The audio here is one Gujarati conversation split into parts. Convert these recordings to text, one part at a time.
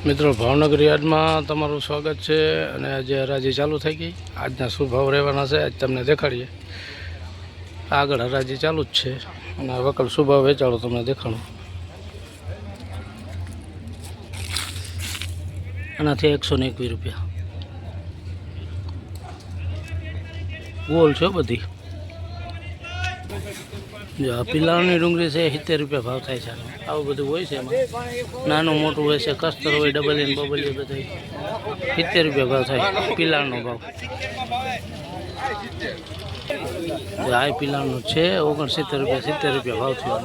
મિત્રો ભાવનગર યાર્ડમાં તમારું સ્વાગત છે અને આજે હરાજી ચાલુ થઈ ગઈ। આજના શું ભાવ રહેવાના છે આજ તમને દેખાડીએ। આગળ હરાજી ચાલુ જ છે અને વકલ શું ભાવ વેચાણો તમને દેખાડું। આનાથી 121 રૂપિયા ગોલ છે બધી। જો આ પિલાણની ડુંગળી છે 70 રૂપિયા ભાવ થાય છે। આવું બધું હોય છે એમાં, નાનું મોટું હોય છે, કસ્તર હોય, ડબલ ઇન બબલ બધું 70 રૂપિયા ભાવ થાય પિલાણનો ભાવ। આ પિલાણનું છે 69 રૂપિયા 70 રૂપિયા ભાવ થયો।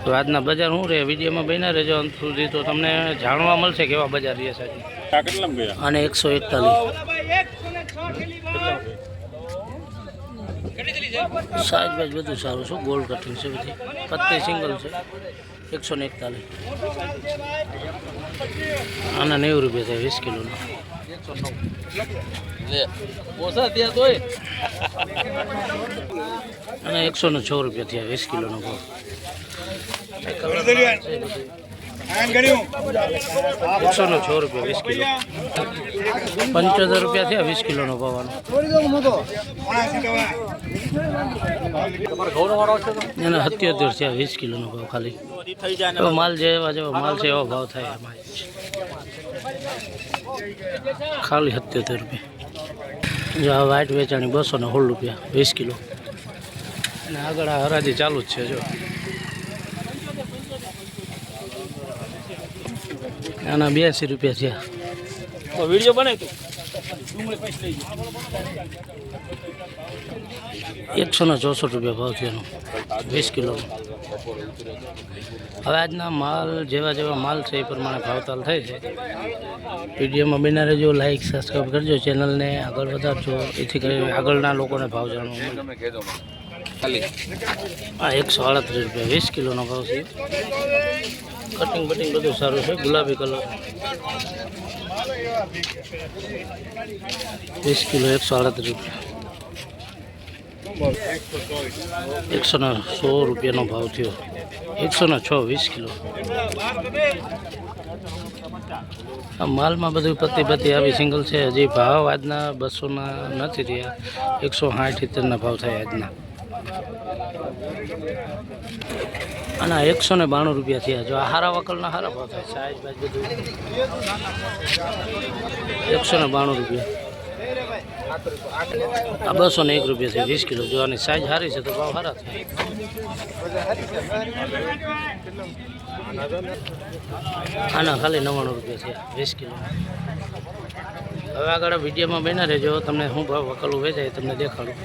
તો આજના બજાર શું રહે વિડીયોમાં બન્યા રહેજો અંત સુધી, તો તમને જાણવા મળશે કેવા બજાર રહે છે। અને 141 સાઈઝ બાઈઝ બધું સારું છે, ગોલ્ડ કટિંગ છે બધી, પત્તી સિંગલ છે 141। આના 90 રૂપિયા થાય 20 કિલોના। અને 106 રૂપિયા થયા 20 કિલોનો ભાવ। 106 રૂપિયા 20 કિલો, 75 રૂપિયા થયા 20 કિલોનો ભાવ આનો। એને 77 થયા 20 કિલોનો ભાવ ખાલી। એવો માલ જેવો માલ છે એવો ભાવ થાય એમાં ખાલી 77 રૂપિયા। જો આ વાઇટ વેચાણી 216 રૂપિયા 20 કિલો। અને આગળ આ હરાજી ચાલુ જ છે। જો આના 82 રૂપિયા થયા। વિડીયો બનાવી તું 164 રૂપિયા ભાવ થયો 20 કિલો। હવે આજના માલ જેવા માલ છે એ પ્રમાણે ભાવતાલ થાય છે। વિડીયોમાં બના રહેજો, લાઈક સબસ્ક્રાઈબ કરજો, ચેનલને આગળ વધારજો, એથી કરીને આગળના લોકોને ભાવ જાણવા મળે। આ 138 રૂપિયા 20 કિલોનો ભાવ છે। કટિંગ બટિંગ બધું સારું છે, ગુલાબી કલર 20 કિલો 138 રૂપિયા। 116 રૂપિયાનો ભાવ થયો 106 20 કિલો। આ માલમાં બધું પત્તી આવી સિંગલ છે। હજી ભાવ આજના 200ના નથી રહ્યા, 160-70ના ભાવ થાય આજના। આના 192 રૂપિયા થયા। જો આ હારા વકલના હારા ભાવ થાય, સાઈઝ બાઈઝ બધું 192 રૂપિયા। આ 201 રૂપિયા છે 20 કિલો। જો આની સાઈઝ સારી છે તો ભાવ સારા થાય। આના ખાલી 99 રૂપિયા છે 20 કિલો। હવે આગળ વિડીયોમાં બન્યા રહેજો, તમને શું ભાવ વકલું વેચાય તમને દેખાડું।